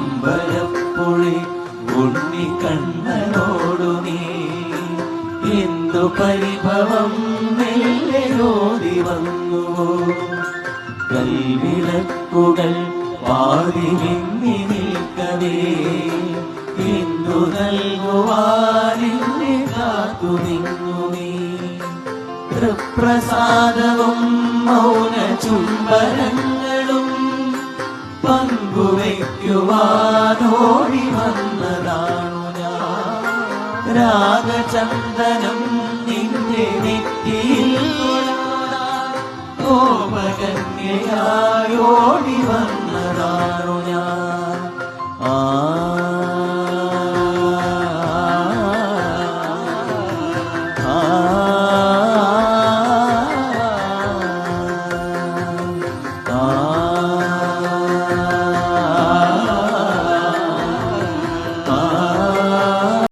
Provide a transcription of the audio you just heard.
അമ്പലപ്പുഴി ഉണ്ണിക്കണ്ണനോടു നീ എന്തു പരിഭവം മെല്ലെയോടി വന്നുവോ? കൽവിളക്കുകൾ പാടി മിന്നി നിൽക്കവേ എന്തു നൽകുവാനിന്നെ കാത്തു നിന്നു നീ. തൃപ്രസാദവും മൗന ചുംബനങ്ങളും പങ്കുവയ്ക്കുവാനോടി വന്നതാണു ഞാൻ. രാഗചന്ദനം നിന്റെ നെറ്റിയിൽ കോപകന്യയായോടി വന്നതാണു